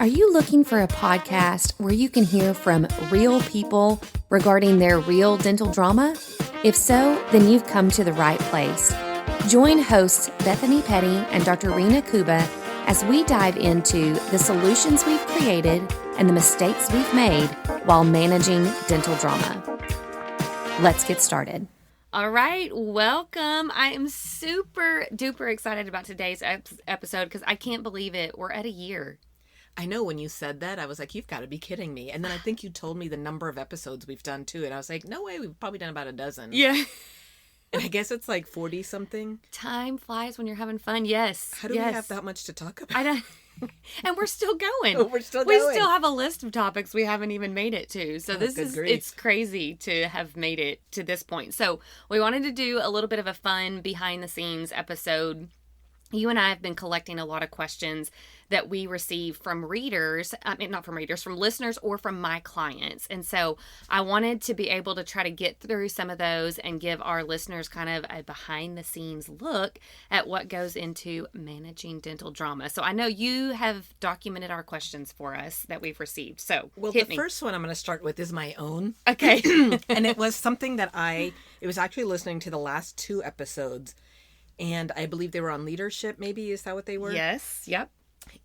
Are you looking for a podcast where you can hear from real people regarding their real dental drama? If so, then you've come to the right place. Join hosts Bethany Petty and Dr. Rena Kuba as we dive into the solutions we've created and the mistakes we've made while managing dental drama. Let's get started. All right, welcome. I am super duper excited about today's episode because I can't believe it. We're at a year. I know when you said that, I was like, you've got to be kidding me. And then I think you told me the number of episodes we've done too. And I was like, no way, we've probably done about a dozen. Yeah. And I guess it's like 40 something. Time flies when you're having fun. Yes. How do we have that much to talk about? I don't. And we're still going. Oh, we're still going. We still have a list of topics we haven't even made it to. So it's crazy to have made it to this point. So we wanted to do a little bit of a fun behind the scenes episode. You and I have been collecting a lot of questions that we receive from readers, from listeners or from my clients. And so I wanted to be able to try to get through some of those and give our listeners kind of a behind the scenes look at what goes into managing dental drama. So I know you have documented our questions for us that we've received. So first one I'm going to start with is my own. Okay. And it was something that it was actually listening to the last two episodes. And I believe they were on leadership, maybe. Is that what they were? Yes. Yep.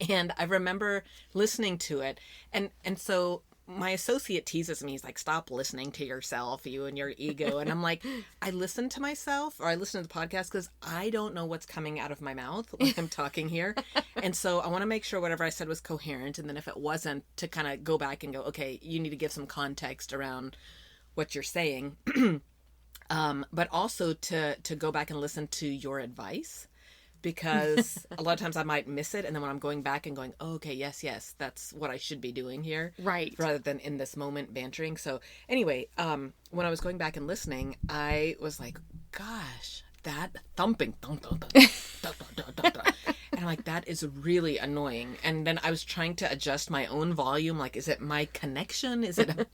And I remember listening to it. And so my associate teases me. He's like, stop listening to yourself, you and your ego. And I'm like, I listen to myself, or I listen to the podcast because I don't know what's coming out of my mouth when I'm talking here. And so I want to make sure whatever I said was coherent. And then if it wasn't, to kind of go back and go, okay, you need to give some context around what you're saying. But also to go back and listen to your advice, because a lot of times I might miss it. And then when I'm going back and going, oh, okay, yes, that's what I should be doing here. Right. Rather than in this moment bantering. So anyway, when I was going back and listening, I was like, gosh, that thumping. And I'm like, that is really annoying. And then I was trying to adjust my own volume. Like, is it my connection? Is it,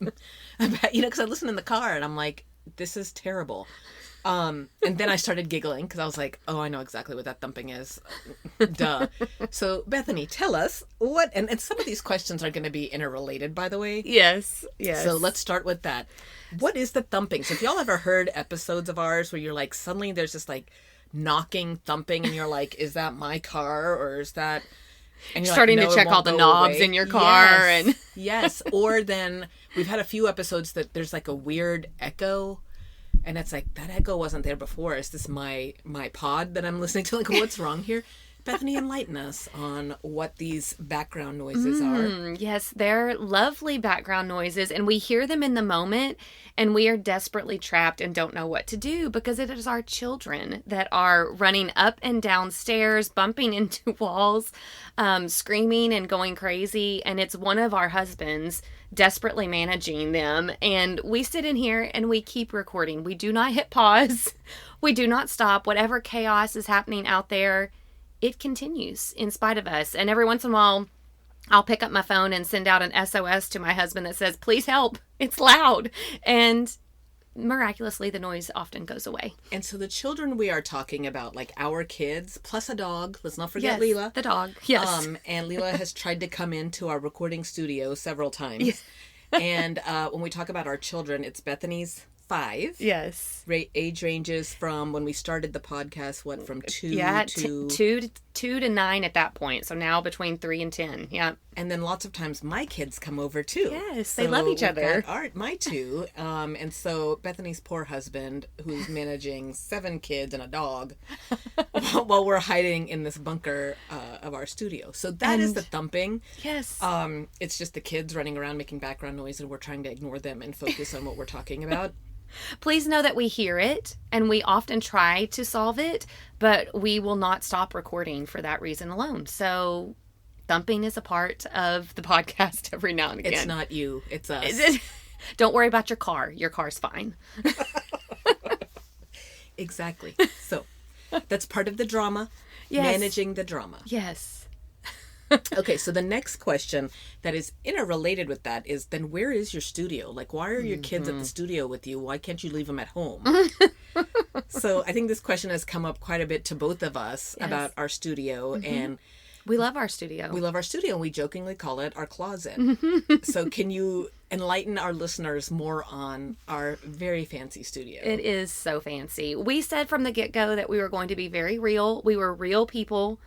because I listen in the car and I'm like, this is terrible. And then I started giggling because I was like, oh, I know exactly what that thumping is. Duh. So Bethany, tell us what, and some of these questions are going to be interrelated, by the way. Yes. So let's start with that. What is the thumping? So if y'all ever heard episodes of ours where you're like, suddenly there's this like knocking, thumping, and you're like, is that my car or is that... And you're starting like, no, to check all the knobs in your car. Yes. And yes. Or then we've had a few episodes that there's like a weird echo. And it's like, that echo wasn't there before. Is this my pod that I'm listening to? Like, what's wrong here? Bethany, enlighten us on what these background noises are. Yes, they're lovely background noises, and we hear them in the moment, and we are desperately trapped and don't know what to do because it is our children that are running up and down stairs, bumping into walls, screaming and going crazy, and it's one of our husbands desperately managing them. And we sit in here and we keep recording. We do not hit pause. We do not stop. Whatever chaos is happening out there, it continues in spite of us. And every once in a while, I'll pick up my phone and send out an SOS to my husband that says, please help. It's loud. And miraculously, the noise often goes away. And so the children we are talking about, like our kids, plus a dog. Let's not forget Leela. The dog. Yes. And Leela has tried to come into our recording studio several times. Yes. And when we talk about our children, it's Bethany's 5. Yes. Age ranges from when we started the podcast, from 2 2 to 9 at that point. So now between 3 and 10. Yeah. And then lots of times my kids come over too. Yes, they love each other. My 2. And so Bethany's poor husband, who's managing 7 kids and a dog, while we're hiding in this bunker of our studio. So that is the thumping. Yes. It's just the kids running around making background noise, and we're trying to ignore them and focus on what we're talking about. Please know that we hear it and we often try to solve it, but we will not stop recording for that reason alone. So thumping is a part of the podcast every now and again. It's not you, it's us. Don't worry about your car. Your car's fine. Exactly. So that's part of the drama. Yes. Managing the drama. Yes. Okay, so the next question that is interrelated with that is, then where is your studio? Like, why are your kids at the studio with you? Why can't you leave them at home? So I think this question has come up quite a bit to both of us about our studio. And We love our studio. We love our studio, and we jokingly call it our closet. So can you enlighten our listeners more on our very fancy studio? It is so fancy. We said from the get-go that we were going to be very real. We were real people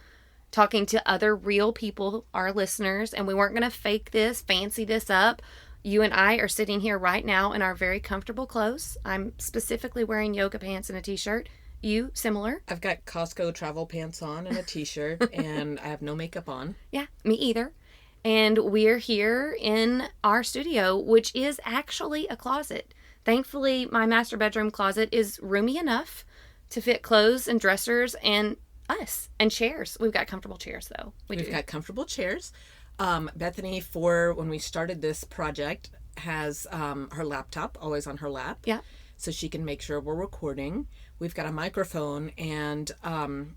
talking to other real people, our listeners, and we weren't going to fake this, fancy this up. You and I are sitting here right now in our very comfortable clothes. I'm specifically wearing yoga pants and a t-shirt. You, similar? I've got Costco travel pants on and a t-shirt, and I have no makeup on. Yeah, me either. And we're here in our studio, which is actually a closet. Thankfully, my master bedroom closet is roomy enough to fit clothes and dressers and us and chairs. We've got comfortable chairs, though. We've got comfortable chairs. Bethany, for when we started this project, has her laptop always on her lap. Yeah. So she can make sure we're recording. We've got a microphone, and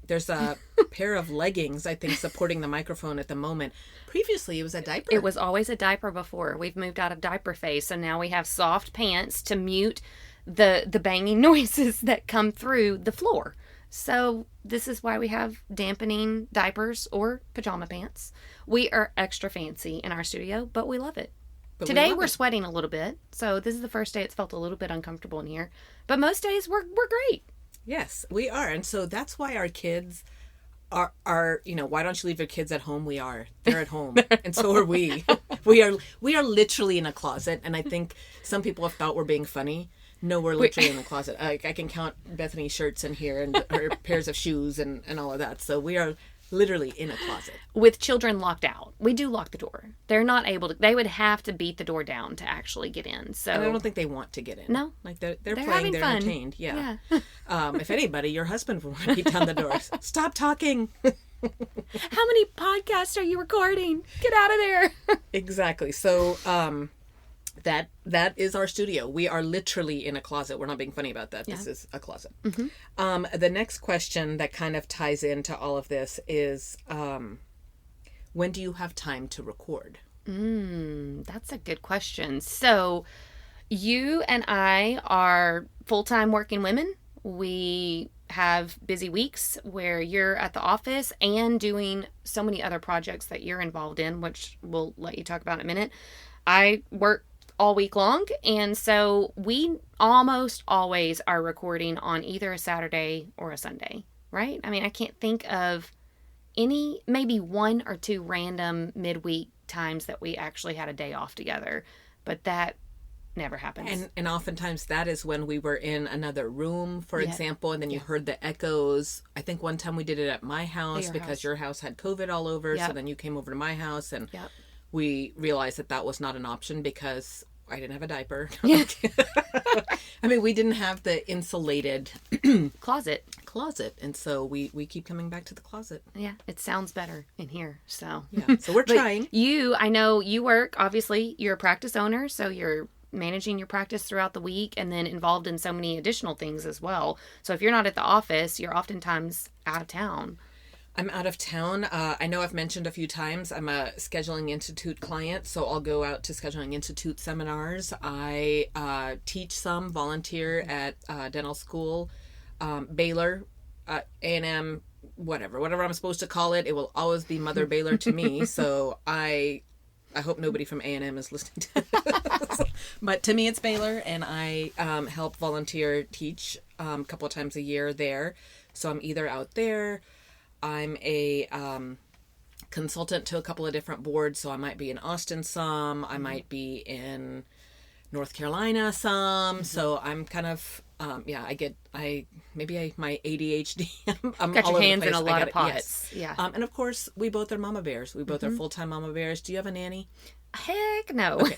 there's a pair of leggings, I think, supporting the microphone at the moment. Previously, it was a diaper. It was always a diaper before. We've moved out of diaper phase, so now we have soft pants to mute the banging noises that come through the floor. So this is why we have dampening diapers or pajama pants. We are extra fancy in our studio, but we love it. But today we're sweating a little bit, so this is the first day it's felt a little bit uncomfortable in here. But most days we're great. Yes, we are. And so that's why our kids are why don't you leave your kids at home? We are. They're at home. And so are we. We are literally in a closet, and I think some people have thought we're being funny. No, we're literally in the closet. I can count Bethany's shirts in here and her pairs of shoes and all of that. So we are literally in a closet. With children locked out. We do lock the door. They're not able to. They would have to beat the door down to actually get in. So and I don't think they want to get in. No. Like they're playing, they're fun. Entertained. Yeah. If anybody, your husband would want to beat down the doors. Stop talking. How many podcasts are you recording? Get out of there. Exactly. So that is our studio. We are literally in a closet. We're not being funny about that. Yeah. This is a closet. Mm-hmm. The next question that kind of ties into all of this is, when do you have time to record? That's a good question. So you and I are full-time working women. We have busy weeks where you're at the office and doing so many other projects that you're involved in, which we'll let you talk about in a minute. I work all week long, and so we almost always are recording on either a Saturday or a Sunday, right? I mean, I can't think of any, maybe one or two random midweek times that we actually had a day off together, but that never happens. And oftentimes that is when we were in another room, for example, and then you heard the echoes. I think one time we did it at my house because your house had COVID all over, so then you came over to my house, and we realized that was not an option because I didn't have a diaper. I mean, we didn't have the insulated closet, and so we keep coming back to the closet. Yeah, it sounds better in here. So so we're trying. I know you work. Obviously, you're a practice owner, so you're managing your practice throughout the week, and then involved in so many additional things as well. So if you're not at the office, you're oftentimes out of town. I'm out of town. I know I've mentioned a few times I'm a Scheduling Institute client, so I'll go out to Scheduling Institute seminars. I teach some, volunteer at dental school, Baylor, A&M, whatever I'm supposed to call it. It will always be Mother Baylor to me, so I hope nobody from A&M is listening to this. But to me, it's Baylor, and I help volunteer teach a couple of times a year there. So I'm either out there. I'm a consultant to a couple of different boards, so I might be in Austin some. I might be in North Carolina some. So I'm kind of, my ADHD. I'm got all your over hands the in place. a lot of pots. Yes. Yeah. And of course, we both are mama bears. We both are full-time mama bears. Do you have a nanny? Heck no. Okay.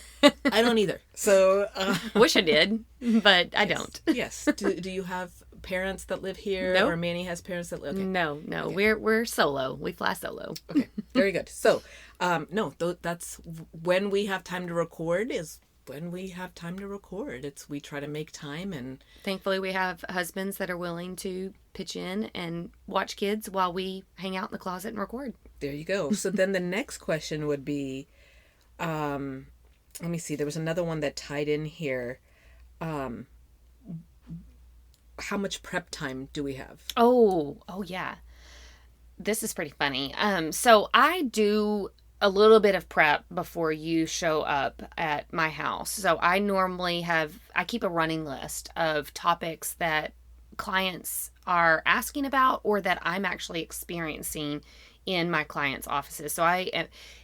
I don't either. So wish I did, but I don't. Yes. Do you have parents that live here? Nope. Or Manny has parents that live? Okay. No. Okay. We're solo. We fly solo. Okay. Very good. So, that's when we have time to record is when we have time to record. We try to make time, and thankfully we have husbands that are willing to pitch in and watch kids while we hang out in the closet and record. There you go. So then the next question would be, let me see. There was another one that tied in here. How much prep time do we have? Oh yeah. this is pretty funny. So I do a little bit of prep before you show up at my house. So I keep a running list of topics that clients are asking about or that I'm actually experiencing in my clients' offices. So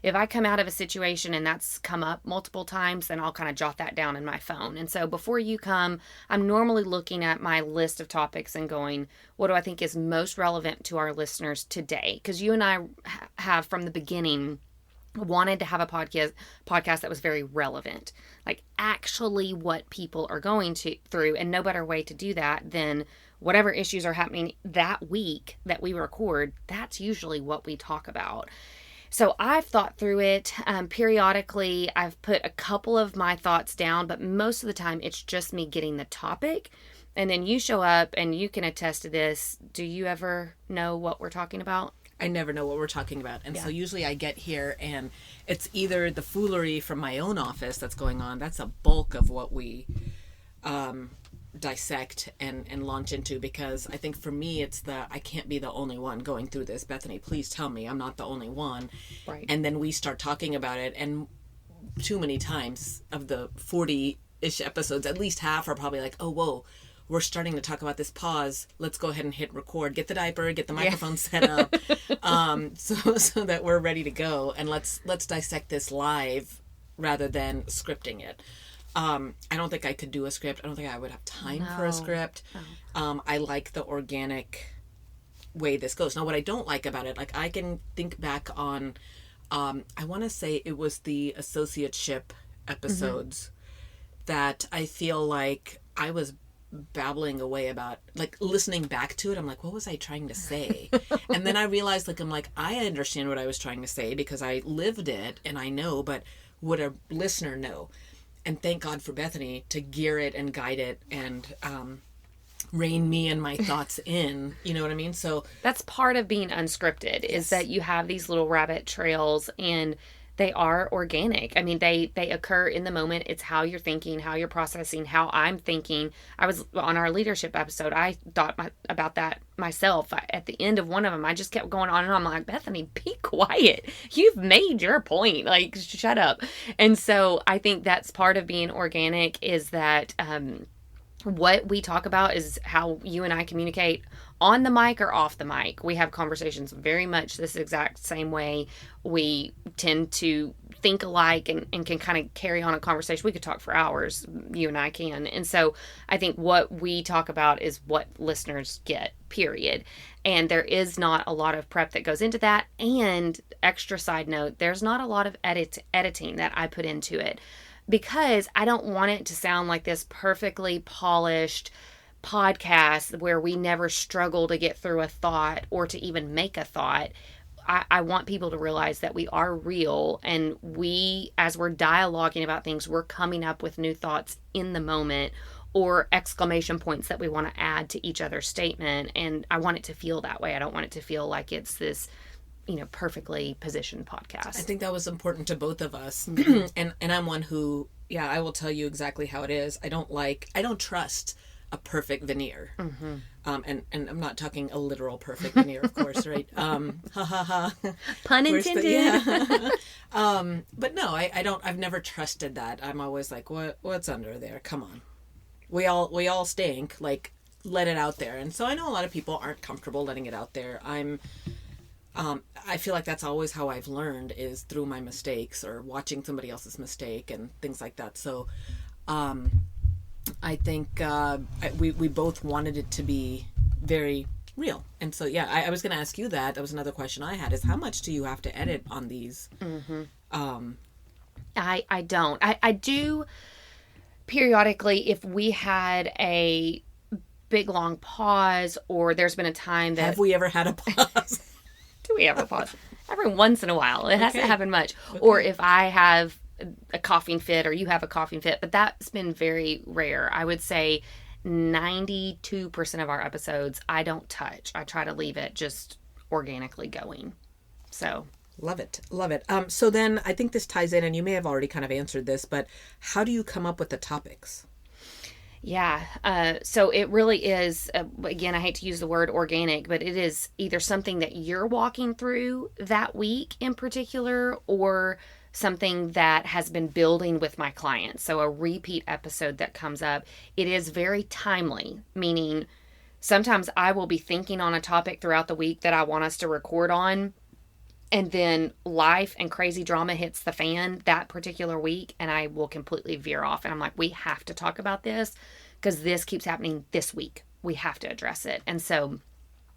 if I come out of a situation and that's come up multiple times, then I'll kind of jot that down in my phone. And so before you come, I'm normally looking at my list of topics and going, what do I think is most relevant to our listeners today? Because you and I have from the beginning wanted to have a podcast that was very relevant, like actually what people are going through, and no better way to do that than whatever issues are happening that week that we record. That's usually what we talk about. So I've thought through it. Periodically, I've put a couple of my thoughts down, but most of the time it's just me getting the topic. And then you show up and you can attest to this. Do you ever know what we're talking about? I never know what we're talking about. And so usually I get here and it's either the foolery from my own office that's going on. That's a bulk of what we dissect and launch into, because I think for me it's I can't be the only one going through this. Bethany, please tell me I'm not the only one. Right. And then we start talking about it, and too many times of the 40-ish episodes, at least half are probably like, oh, whoa, we're starting to talk about this. Pause. Let's go ahead and hit record. Get the diaper, get the microphone set up, so that we're ready to go. And let's dissect this live rather than scripting it. I don't think I could do a script. I don't think I would have time for a script. No. I like the organic way this goes. Now, what I don't like about it, like I can think back on, I want to say it was the associateship episodes that I feel like I was babbling away about, like listening back to it. I'm like, what was I trying to say? And then I realized, I understand what I was trying to say because I lived it and I know, but would a listener know? And thank God for Bethany to gear it and guide it and rein me and my thoughts in. You know what I mean? So that's part of being unscripted, is that you have these little rabbit trails and they are organic. I mean, they occur in the moment. It's how you're thinking, how you're processing, how I'm thinking. I was on our leadership episode. I thought about that myself. At the end of one of them, I just kept going on and on. I'm like, Bethany, be quiet. You've made your point. Like, shut up. And so I think that's part of being organic, is that what we talk about is how you and I communicate on the mic or off the mic. We have conversations very much this exact same way. We tend to think alike and can kind of carry on a conversation. We could talk for hours, you and I can. And so I think what we talk about is what listeners get, period. And there is not a lot of prep that goes into that. And extra side note, there's not a lot of editing that I put into it, because I don't want it to sound like this perfectly polished podcast where we never struggle to get through a thought or to even make a thought. I want people to realize that we are real, and we, as we're dialoguing about things, we're coming up with new thoughts in the moment or exclamation points that we want to add to each other's statement. And I want it to feel that way. I don't want it to feel like it's this, perfectly positioned podcast. I think that was important to both of us. and I'm one who, I will tell you exactly how it is. I don't trust a perfect veneer. And I'm not talking a literal perfect veneer, of course, right? Ha ha ha. Pun intended. But no, I've never trusted that. I'm always like, what's under there? Come on. We all stink. Like, let it out there. And so I know a lot of people aren't comfortable letting it out there. I feel like that's always how I've learned, is through my mistakes or watching somebody else's mistake and things like that. So, I think we both wanted it to be very real. And so, I was going to ask you that. That was another question I had, is how much do you have to edit on these? I don't. I do periodically, if we had a big long pause, or there's been a time that... Have we ever had a pause? Do we ever pause? Every once in a while. It hasn't happened much. Okay. Or if I have a coughing fit or you have a coughing fit, but that's been very rare. I would say 92% of our episodes I don't touch. I try to leave it just organically going. So... Love it. So then I think this ties in, and you may have already kind of answered this, but how do you come up with the topics? Yeah. So it really is, again, I hate to use the word organic, but it is either something that you're walking through that week in particular, or something that has been building with my clients. So a repeat episode that comes up. It is very timely, meaning sometimes I will be thinking on a topic throughout the week that I want us to record on. And then life and crazy drama hits the fan that particular week, and I will completely veer off. And I'm like, we have to talk about this because this keeps happening this week. We have to address it. And so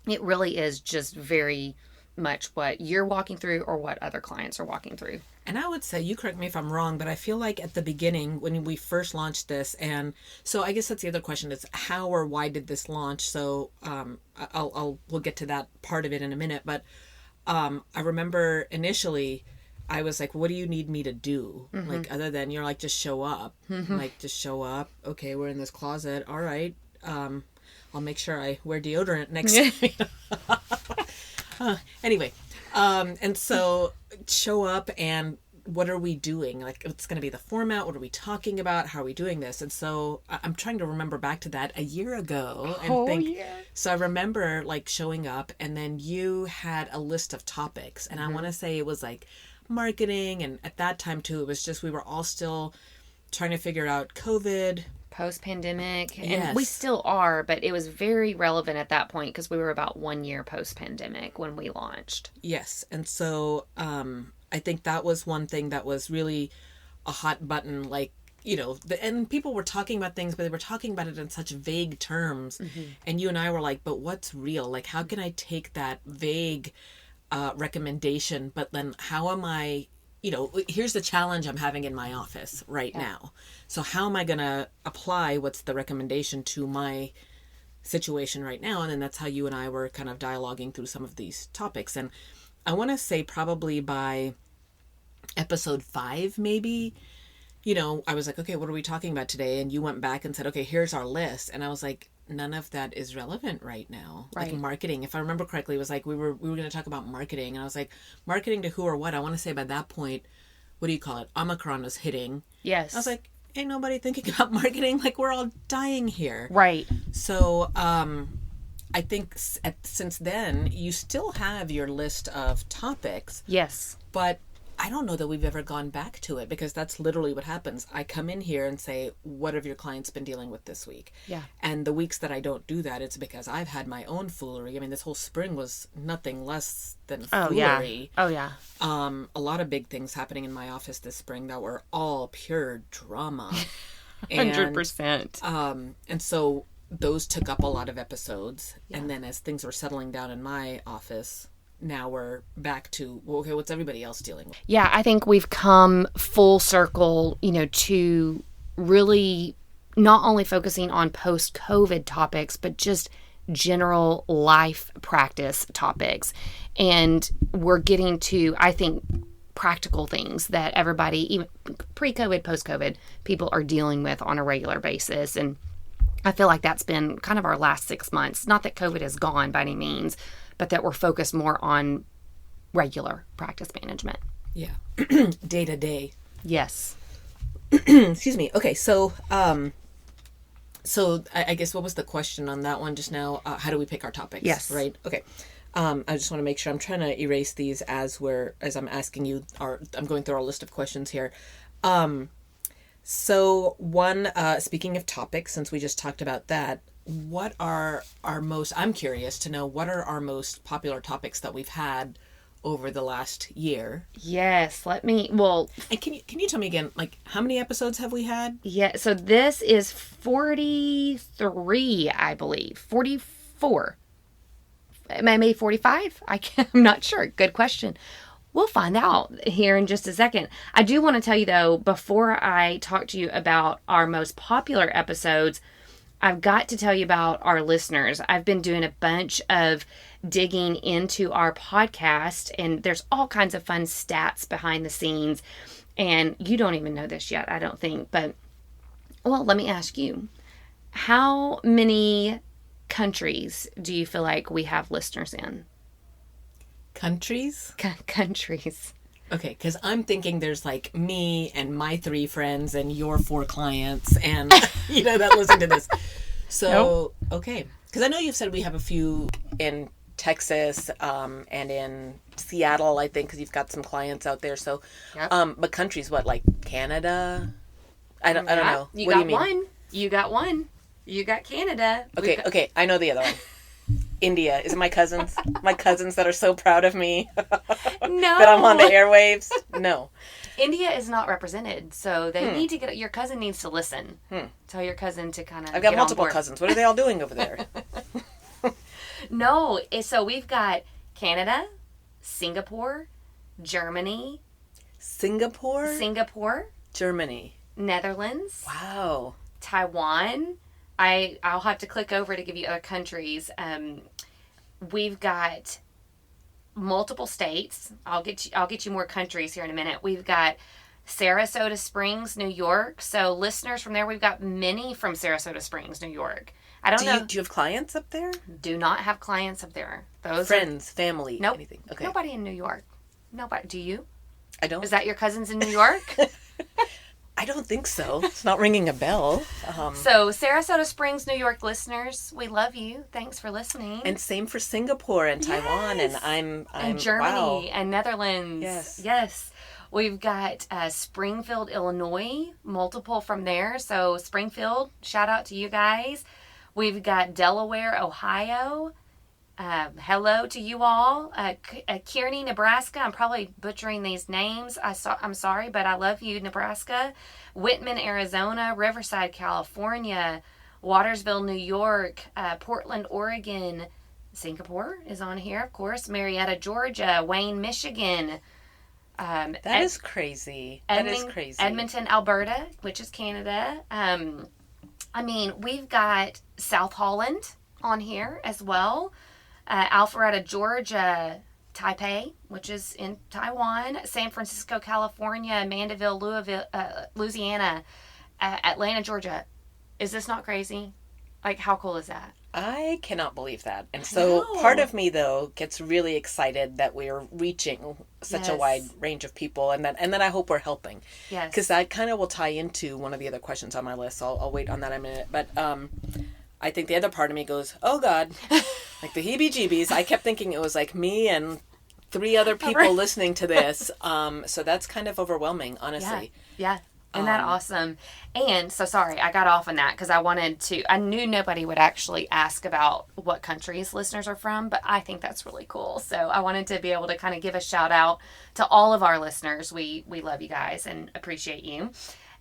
it really is just very much what you're walking through or what other clients are walking through. And I would say, you correct me if I'm wrong, but I feel like at the beginning when we first launched this, and so I guess that's the other question is how or why did this launch? So we'll get to that part of it in a minute, but I remember initially I was like, what do you need me to do? Mm-hmm. Like, other than you're like, just show up. Mm-hmm. Like, just show up. Okay, we're in this closet. All right. I'll make sure I wear deodorant next time. Anyway, and so show up, and what are we doing? Like, it's going to be the format. What are we talking about? How are we doing this? And so I'm trying to remember back to that a year ago and think. Yeah. So I remember like showing up, and then you had a list of topics, and I want to say it was like marketing, and at that time too, it was just we were all still trying to figure out COVID. Post-pandemic, and yes. We still are, but it was very relevant at that point because we were about 1 year post-pandemic when we launched. Yes, and so I think that was one thing that was really a hot button, like, you know, and people were talking about things, but they were talking about it in such vague terms, and you and I were like, but what's real? Like, how can I take that vague recommendation, but then how am I... You know, here's the challenge I'm having in my office right now. So how am I going to apply what's the recommendation to my situation right now? And then that's how you and I were kind of dialoguing through some of these topics. And I want to say probably by episode 5, maybe, you know, I was like, okay, what are we talking about today? And you went back and said, okay, here's our list. And I was like, none of that is relevant right now. Right. Like marketing, if I remember correctly, it was like we were going to talk about marketing, and I was like, marketing to who or what? I want to say by that point, what do you call it? Omicron was hitting. Yes. I was like, ain't nobody thinking about marketing. Like, we're all dying here. Right. So I think since then, you still have your list of topics. Yes. But I don't know that we've ever gone back to it, because that's literally what happens. I come in here and say, what have your clients been dealing with this week? Yeah. And the weeks that I don't do that, it's because I've had my own foolery. I mean, this whole spring was nothing less than foolery. Oh, yeah. A lot of big things happening in my office this spring that were all pure drama. 100%. And so those took up a lot of episodes. Yeah. And then as things were settling down in my office... Now we're back to, well, okay, what's everybody else dealing with? Yeah, I think we've come full circle, you know, to really not only focusing on post-COVID topics, but just general life practice topics. And we're getting to, I think, practical things that everybody, even pre-COVID, post-COVID, people are dealing with on a regular basis. And I feel like that's been kind of our last 6 months. Not that COVID is gone by any means, but that we're focused more on regular practice management. Yeah. Day to day. Yes. Excuse me. Okay. So I guess what was the question on that one just now? How do we pick our topics? Yes. Right. Okay. I just want to make sure I'm trying to erase these as I'm asking you, I'm going through our list of questions here. So one, speaking of topics, since we just talked about that, what are I'm curious to know, what are our most popular topics that we've had over the last year? Yes, and can you tell me again, like, how many episodes have we had? Yeah, so this is 43, I believe. 44. Maybe 45? I'm not sure. Good question. We'll find out here in just a second. I do want to tell you, though, before I talk to you about our most popular episodes, I've got to tell you about our listeners. I've been doing a bunch of digging into our podcast, and there's all kinds of fun stats behind the scenes. And you don't even know this yet, I don't think. But, well, let me ask you, how many countries do you feel like we have listeners in? Countries? Countries. Okay, because I'm thinking there's like me and my 3 friends and your 4 clients and, that listen to this. So, okay. Because I know you've said we have a few in Texas and in Seattle, I think, because you've got some clients out there. So, but countries, what, like Canada? I don't know. You what got do you mean? one. You got one. You got Canada. Okay. I know the other one. India. Is it my cousins? My cousins that are so proud of me. No. That I'm on the airwaves? No. India is not represented, so they need to your cousin needs to listen. Tell your cousin to kind of I've got multiple cousins. What are they all doing over there? No, so we've got Canada, Singapore, Germany. Singapore? Germany. Netherlands. Wow. Taiwan. I'll have to click over to give you other countries. We've got multiple states. I'll get you more countries here in a minute. We've got Sarasota Springs, New York. So listeners from there, we've got many from Sarasota Springs, New York. I don't know. Do you have clients up there? Do not have clients up there. Those friends, family, nope. Anything. Okay. Nobody in New York. Nobody. Do you? I don't. Is that your cousins in New York? I don't think so. It's not ringing a bell. So, Sarasota Springs, New York listeners, we love you. Thanks for listening. And same for Singapore and Taiwan, and I'm and Germany wow. and Netherlands. Yes. We've got Springfield, Illinois, multiple from there. So, Springfield, shout out to you guys. We've got Delaware, Ohio. Hello to you all. Kearney, Nebraska. I'm probably butchering these names. I'm sorry, but I love you, Nebraska. Whitman, Arizona. Riverside, California. Watersville, New York. Portland, Oregon. Singapore is on here, of course. Marietta, Georgia. Wayne, Michigan. That is crazy. That is crazy. Edmonton, Alberta, which is Canada. We've got South Holland on here as well. Alpharetta, Georgia, Taipei, which is in Taiwan, San Francisco, California, Mandeville, Louisiana, Atlanta, Georgia. Is this not crazy? Like, how cool is that? I cannot believe that. And so part of me, though, gets really excited that we're reaching such a wide range of people, and then I hope we're helping. Yes. Because that kind of will tie into one of the other questions on my list. So I'll wait on that in a minute. But I think the other part of me goes, oh, God, like the heebie-jeebies. I kept thinking it was like me and 3 other people listening to this. So that's kind of overwhelming, honestly. Yeah. Isn't that awesome? And so, sorry, I got off on that because I knew nobody would actually ask about what countries listeners are from, but I think that's really cool. So I wanted to be able to kind of give a shout out to all of our listeners. We love you guys and appreciate you.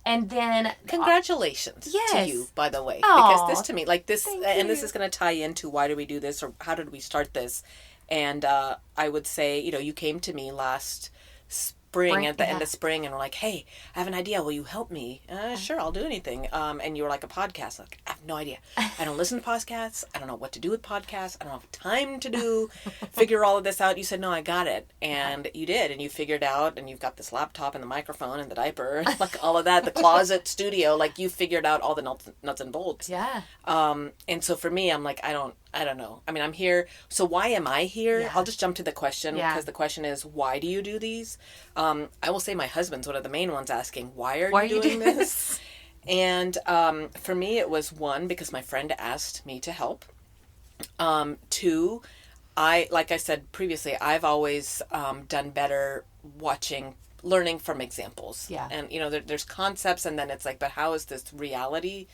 And then congratulations to you, by the way, Aww, because this to me, like this, and this is going to tie into why do we do this or how did we start this? And I would say, you came to me last spring at the end of spring and were like, hey, I have an idea. Will you help me? Sure, I'll do anything. And you were like, a podcast. Like, I have no idea. I don't listen to podcasts. I don't know what to do with podcasts. I don't have time to figure all of this out. You said, no, I got it. And you did. And you figured out, and you've got this laptop and the microphone and the diaper, like all of that, the closet studio, like you figured out all the nuts and bolts. Yeah. And so for me, I'm like, I don't know. I mean, I'm here. So why am I here? Yeah. I'll just jump to the question because the question is, why do you do these? I will say my husband's one of the main ones asking, why are you doing this? And for me, it was 1, because my friend asked me to help. 2, like I said previously, I've always done better learning from examples. Yeah. And, there's concepts and then it's like, but how is this reality?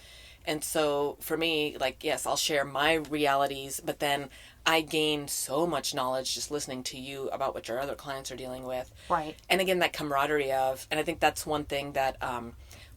And so for me, like, yes, I'll share my realities, but then I gain so much knowledge just listening to you about what your other clients are dealing with. Right. And again, that camaraderie and I think that's one thing that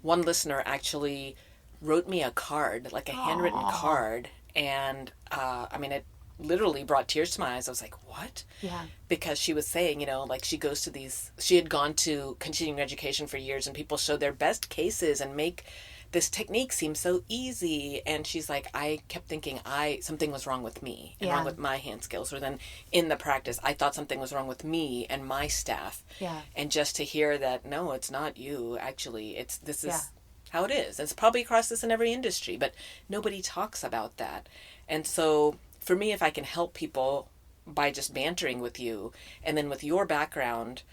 one listener actually wrote me a card, like a handwritten card. And it literally brought tears to my eyes. I was like, what? Yeah. Because she was saying, like she had gone to continuing education for years and people show their best cases and make this technique seems so easy. And she's like, I kept thinking something was wrong with me and wrong with my hand skills. Or then in the practice, I thought something was wrong with me and my staff. Yeah. And just to hear that, no, it's not you. Actually, this is how it is. It's probably across this in every industry, but nobody talks about that. And so for me, if I can help people by just bantering with you and then with your background,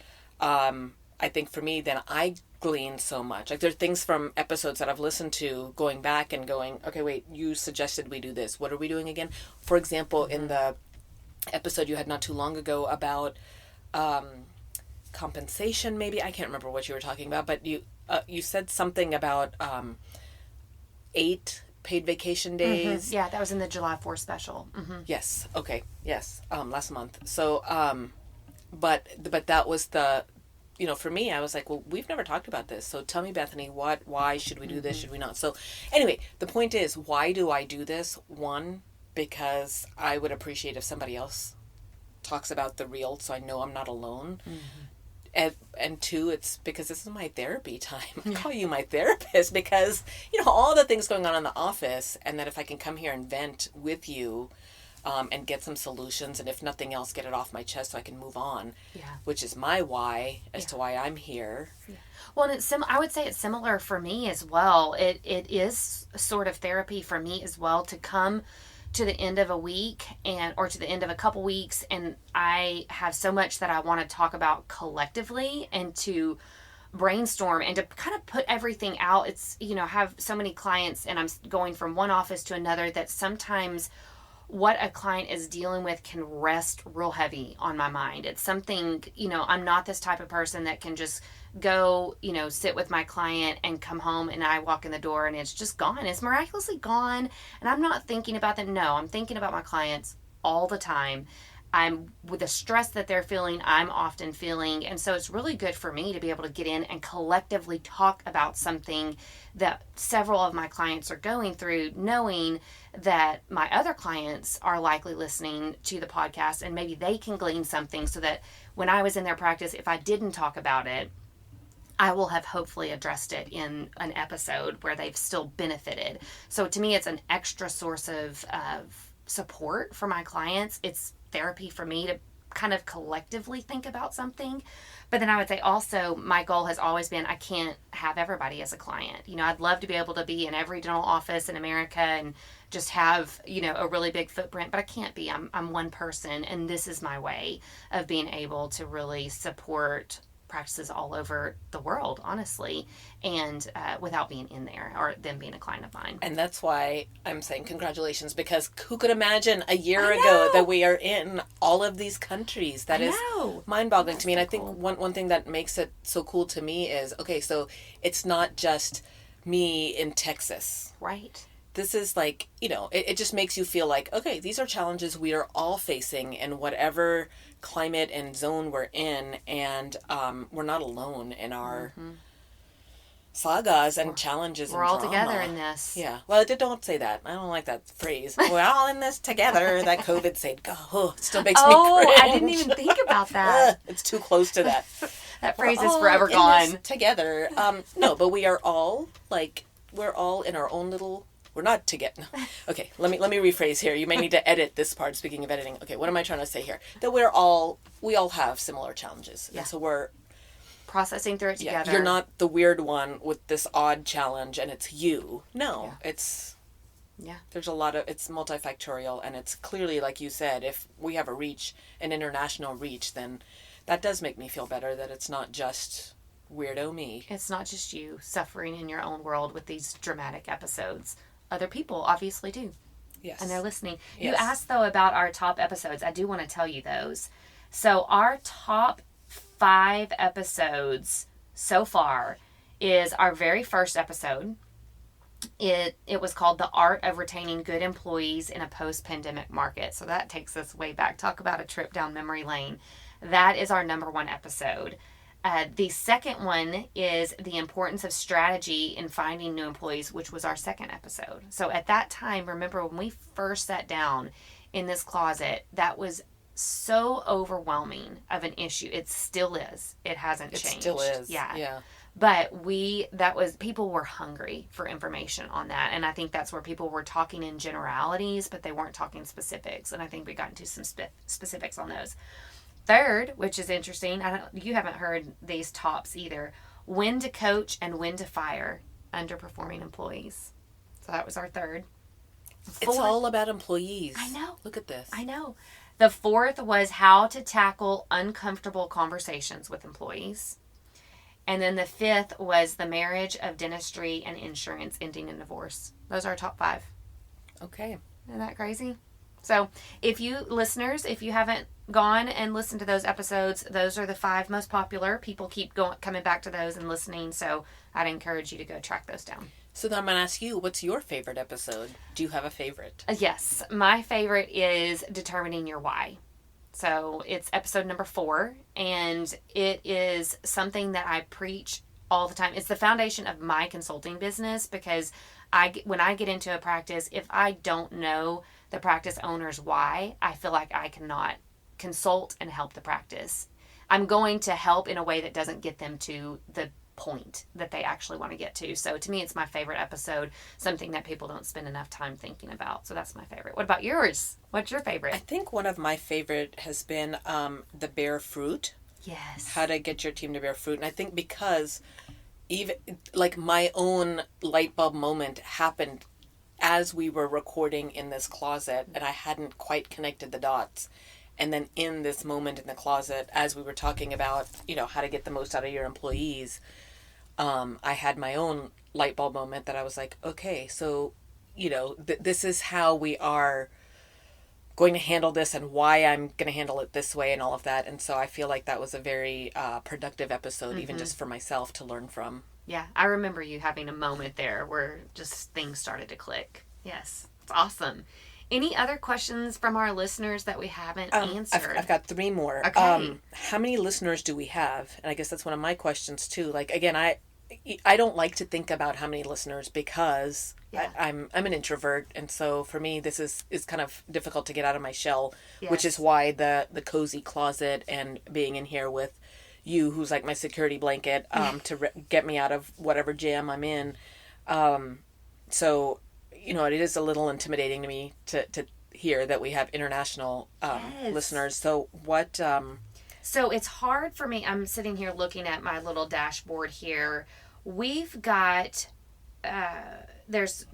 I think for me, then I glean so much. Like there's things from episodes that I've listened to, going back and going, okay, wait, you suggested we do this. What are we doing again? For example, in the episode you had not too long ago about compensation, maybe, I can't remember what you were talking about, but you said something about 8 paid vacation days. Mm-hmm. Yeah, that was in the July 4th special. Mm-hmm. Yes. Okay. Yes. Last month. So, but that was the, for me, I was like, well, we've never talked about this. So tell me, Bethany, why should we do this? Should we not? So anyway, the point is, why do I do this? One, because I would appreciate if somebody else talks about the real, so I know I'm not alone. Mm-hmm. And 2, it's because this is my therapy time. I call you my therapist because, all the things going on in the office, and that if I can come here and vent with you, and get some solutions, and if nothing else, get it off my chest so I can move on, which is my why as to why I'm here. Yeah. Well, and I would say it's similar for me as well. It is sort of therapy for me as well to come to the end of a week or to the end of a couple weeks, and I have so much that I want to talk about collectively and to brainstorm and to kind of put everything out. It's, have so many clients, and I'm going from one office to another, that sometimes what a client is dealing with can rest real heavy on my mind. It's something, I'm not this type of person that can just go, sit with my client and come home and I walk in the door and it's just gone. It's miraculously gone. And I'm not thinking about them. No, I'm thinking about my clients all the time. I'm with the stress that they're feeling, I'm often feeling. And so it's really good for me to be able to get in and collectively talk about something that several of my clients are going through, knowing that my other clients are likely listening to the podcast and maybe they can glean something, so that when I was in their practice, if I didn't talk about it, I will have hopefully addressed it in an episode where they've still benefited. So to me, it's an extra source of support for my clients. It's therapy for me to kind of collectively think about something. But then I would say also, my goal has always been, I can't have everybody as a client. I'd love to be able to be in every dental office in America and just have, a really big footprint, but I can't be. I'm one person, and this is my way of being able to really support practices all over the world, honestly, and without being in there or them being a client of mine. And that's why I'm saying congratulations, because who could imagine a year ago that we are in all of these countries? That is mind-boggling to me. And I think one thing that makes it so cool to me is, okay, so it's not just me in Texas. Right. This is like, it just makes you feel like, okay, these are challenges we are all facing in whatever climate and zone we're in, and we're not alone in our sagas and challenges. We're all together in this. Yeah. Well, don't say that. I don't like that phrase. We're all in this together. That COVID said, it still makes me cringe. Oh, I didn't even think about that. It's too close to that. That phrase is forever gone. Together. No, but we are all we're all in our own little. We're not together. Okay, let me rephrase here. You may need to edit this part. Speaking of editing, okay, what am I trying to say here? That we all have similar challenges, and so we're processing through it together. You're not the weird one with this odd challenge, and it's you. No, it's there's a lot of, it's multifactorial, and it's clearly, like you said, if we have an international reach, then that does make me feel better that it's not just weirdo me. It's not just you suffering in your own world with these dramatic episodes. Other people obviously do. Yes. And they're listening. Yes. You asked, though, about our top episodes. I do want to tell you those. So our top 5 episodes so far is our very first episode. It was called The Art of Retaining Good Employees in a Post-Pandemic Market. So that takes us way back. Talk about a trip down memory lane. That is our number 1 episode. The second one is the importance of strategy in finding new employees, which was our second episode. So at that time, remember when we first sat down in this closet, that was so overwhelming of an issue. It still is. It hasn't changed. It still is. Yeah. But people were hungry for information on that. And I think that's where people were talking in generalities, but they weren't talking specifics. And I think we got into some specifics on those. Third, which is interesting, you haven't heard these tops either. When to coach and when to fire underperforming employees. So that was our third. It's all about employees. I know. Look at this. I know. The fourth was how to tackle uncomfortable conversations with employees. And then the fifth was the marriage of dentistry and insurance ending in divorce. Those are our top 5. Okay. Isn't that crazy? So if you listeners, if you haven't gone and listened to those episodes, those are the 5 most popular. People keep coming back to those and listening. So I'd encourage you to go track those down. So then I'm going to ask you, what's your favorite episode? Do you have a favorite? Yes. My favorite is determining your why. So it's episode number 4, and it is something that I preach all the time. It's the foundation of my consulting business, because when I get into a practice, if I don't know the practice owner's why, I feel like I cannot consult and help the practice. I'm going to help in a way that doesn't get them to the point that they actually want to get to. So to me, it's my favorite episode, something that people don't spend enough time thinking about. So that's my favorite. What about yours? What's your favorite? I think one of my favorite has been the bear fruit. Yes. How to get your team to bear fruit. And I think because even like my own light bulb moment happened as we were recording in this closet, and I hadn't quite connected the dots. And then in this moment in the closet, as we were talking about, how to get the most out of your employees, I had my own light bulb moment that I was like, okay, so, this is how we are going to handle this and why I'm going to handle it this way and all of that. And so I feel like that was a very productive episode, even just for myself to learn from. Yeah, I remember you having a moment there where just things started to click. Yes, it's awesome. Any other questions from our listeners that we haven't answered? I've got 3 more. Okay. How many listeners do we have? And I guess that's one of my questions too. Like, again, I don't like to think about how many listeners because I'm an introvert, and so for me this is kind of difficult to get out of my shell, which is why the cozy closet and being in here with you, who's like my security blanket, to get me out of whatever jam I'm in. So, it is a little intimidating to me to hear that we have international listeners. So what... So it's hard for me. I'm sitting here looking at my little dashboard here. We've got... there's...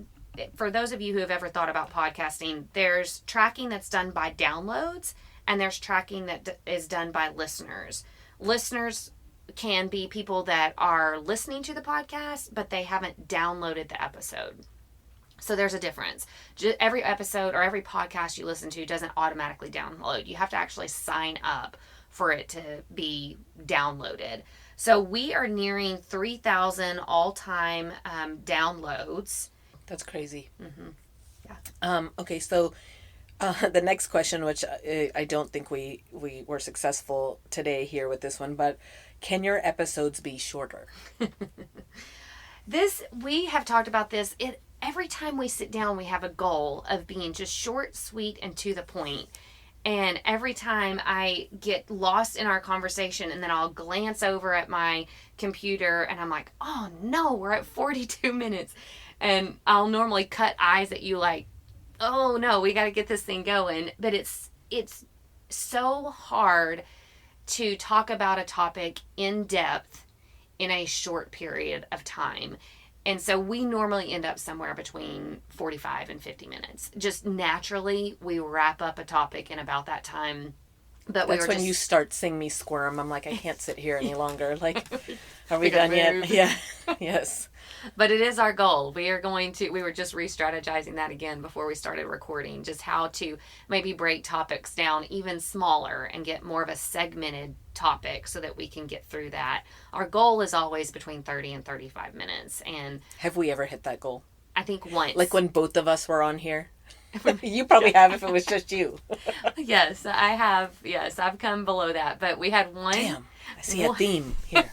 For those of you who have ever thought about podcasting, there's tracking that's done by downloads, and there's tracking that is done by listeners. Listeners can be people that are listening to the podcast, but they haven't downloaded the episode. So there's a difference. Every episode or every podcast you listen to doesn't automatically download. You have to actually sign up for it to be downloaded. So we are nearing 3,000 all-time downloads. That's crazy. Mm-hmm. Yeah. Okay, so the next question, which I don't think we were successful today here with this one, but can your episodes be shorter? We have talked about this. Every time we sit down, we have a goal of being just short, sweet, and to the point. And every time I get lost in our conversation, and then I'll glance over at my computer and I'm like, oh no, we're at 42 minutes. And I'll normally cut eyes at you like, oh no, we got to get this thing going. But it's so hard to talk about a topic in depth in a short period of time. And so we normally end up somewhere between 45 and 50 minutes. Just naturally, we wrap up a topic in about that time. But that's when you start seeing me squirm. I'm like, I can't sit here any longer. Like, are we done yet? Yeah. Yes. But it is our goal. We were just re-strategizing that again before we started recording, just how to maybe break topics down even smaller and get more of a segmented topic so that we can get through that. Our goal is always between 30 and 35 minutes. And have we ever hit that goal? I think once. Like when both of us were on here? You probably have if it was just you. Yes, I have. Yes, I've come below that. But we had one. Damn, I see a theme here.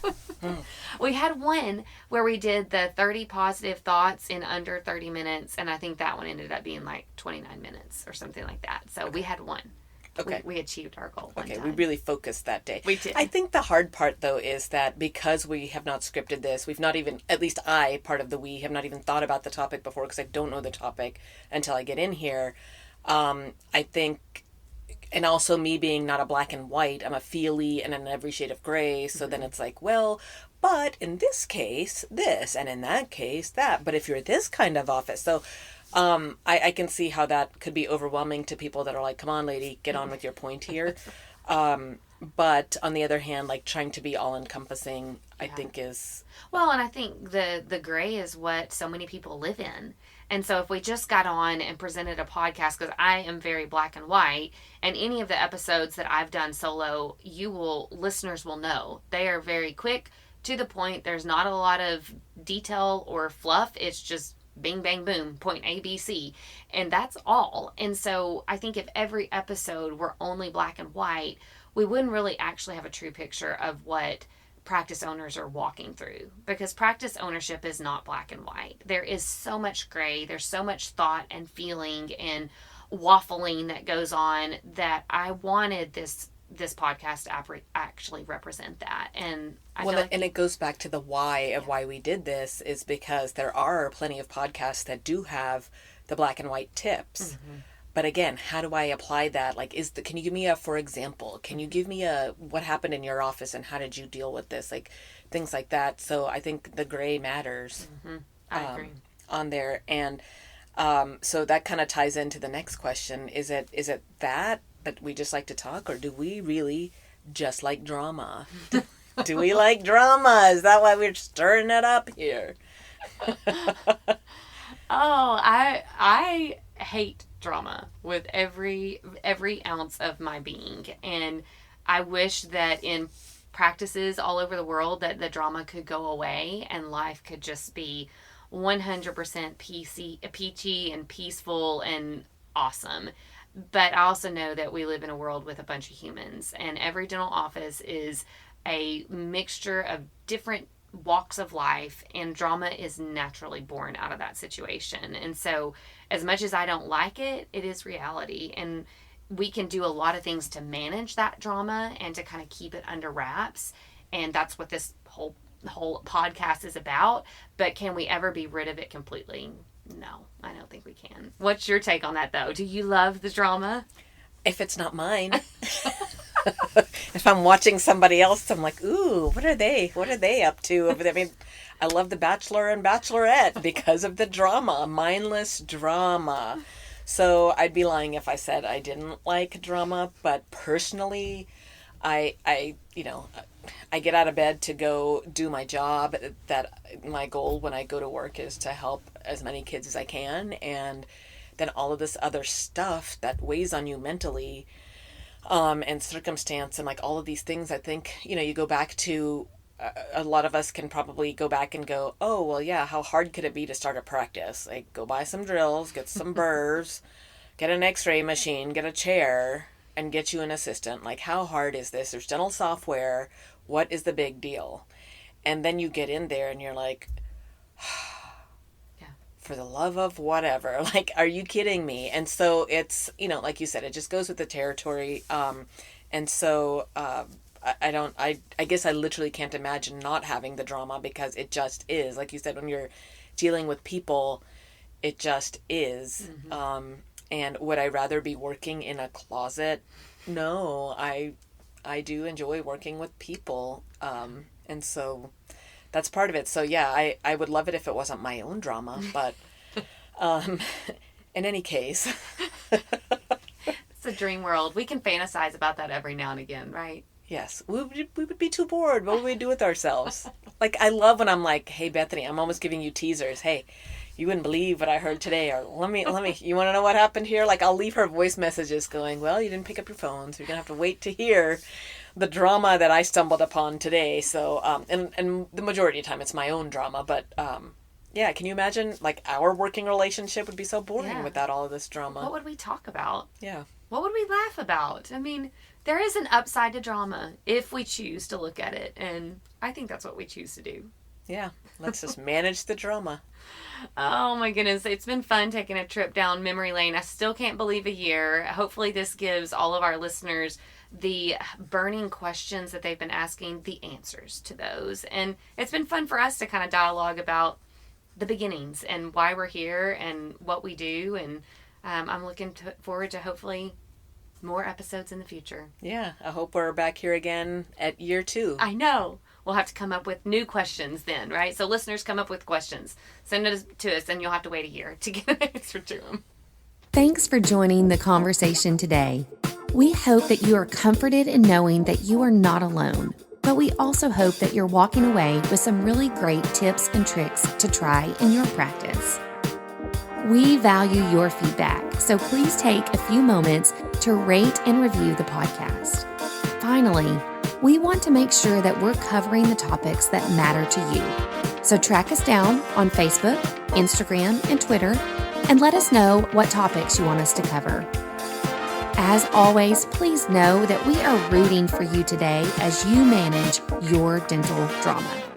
We had one where we did the 30 positive thoughts in under 30 minutes. And I think that one ended up being like 29 minutes or something like that. So we had one. Okay. We achieved our goal. Okay, we really focused that day. We did. I think the hard part, though, is that because we have not scripted this, we've not even, at least I, part of the we, have not even thought about the topic before because I don't know the topic until I get in here. I think, and also me being not a black and white, I'm a feely and in every shade of gray. So then it's like, well, but in this case, this, and in that case, that. But if you're this kind of office, so I can see how that could be overwhelming to people that are like, come on, lady, get on with your point here. But on the other hand, like trying to be all encompassing, I think is. Well, and I think the gray is what so many people live in. And so if we just got on and presented a podcast, because I am very black and white, and any of the episodes that I've done solo, listeners will know they are very quick to the point. There's not a lot of detail or fluff. It's just bing, bang, boom, point A, B, C. And that's all. And so I think if every episode were only black and white, we wouldn't really actually have a true picture of what practice owners are walking through, because practice ownership is not black and white. There is so much gray, there's so much thought and feeling and waffling that goes on, that I wanted this podcast to actually represent that. And I feel like, And it goes back to the why of why we did this, is because there are plenty of podcasts that do have the black and white tips. Mm-hmm. But again, how do I apply that? Like, can you give me for example, can you give me what happened in your office and how did you deal with this? Like things like that. So I think the gray matters. Mm-hmm. I agree. On there. And so that kind of ties into the next question. Is it that we just like to talk, or do we really just like drama? Do we like drama? Is that why we're stirring it up here? I hate drama with every ounce of my being, and I wish that in practices all over the world that the drama could go away and life could just be 100% peachy and peaceful and awesome. But I also know that we live in a world with a bunch of humans, and every dental office is a mixture of different walks of life, and drama is naturally born out of that situation. And so as much as I don't like it, it is reality, and we can do a lot of things to manage that drama and to kind of keep it under wraps, and that's what this whole podcast is about. But can we ever be rid of it completely? No, I don't think we can. What's your take on that, though? Do you love the drama? If it's not mine. If I'm watching somebody else, I'm like, ooh, what are they up to over there? I mean, I love The Bachelor and Bachelorette because of the drama, mindless drama. So I'd be lying if I said I didn't like drama, but personally, I get out of bed to go do my job. That my goal when I go to work is to help as many kids as I can, and then all of this other stuff that weighs on you mentally, and circumstance and like all of these things. I think, you go back to, a lot of us can probably go back and go, oh, well, yeah, how hard could it be to start a practice? Like, go buy some drills, get some burrs, get an x-ray machine, get a chair, and get you an assistant. Like, how hard is this? There's dental software. What is the big deal? And then you get in there and you're like, for the love of whatever, like, are you kidding me? And so it's, like you said, it just goes with the territory. And so, I guess I literally can't imagine not having the drama, because it just is, like you said, when you're dealing with people, it just is. Mm-hmm. And would I rather be working in a closet? No, I do enjoy working with people. And so that's part of it. So yeah, I would love it if it wasn't my own drama, but in any case. It's a dream world. We can fantasize about that every now and again, right? Yes. We would be too bored. What would we do with ourselves? Like, I love when I'm like, hey, Bethany, I'm almost giving you teasers. Hey, you wouldn't believe what I heard today. Or let me, you want to know what happened here? Like, I'll leave her voice messages going, well, you didn't pick up your phone, so you're going to have to wait to hear the drama that I stumbled upon today. So, and the majority of the time it's my own drama, but, yeah, can you imagine, like, our working relationship would be so boring without all of this drama. What would we talk about? Yeah. What would we laugh about? I mean, there is an upside to drama if we choose to look at it, and I think that's what we choose to do. Yeah, let's just manage the drama. Oh my goodness, it's been fun taking a trip down memory lane. I still can't believe a year. Hopefully this gives all of our listeners the burning questions that they've been asking, the answers to those. And it's been fun for us to kind of dialogue about the beginnings and why we're here and what we do. And I'm looking forward to hopefully more episodes in the future. Yeah, I hope we're back here again at year 2. I know. we'll have to come up with new questions then, right? So listeners, come up with questions. Send it to us, and you'll have to wait a year to get an answer to them. Thanks for joining the conversation today. We hope that you are comforted in knowing that you are not alone, but we also hope that you're walking away with some really great tips and tricks to try in your practice. We value your feedback, so please take a few moments to rate and review the podcast. Finally, we want to make sure that we're covering the topics that matter to you. So track us down on Facebook, Instagram, and Twitter, and let us know what topics you want us to cover. As always, please know that we are rooting for you today as you manage your dental drama.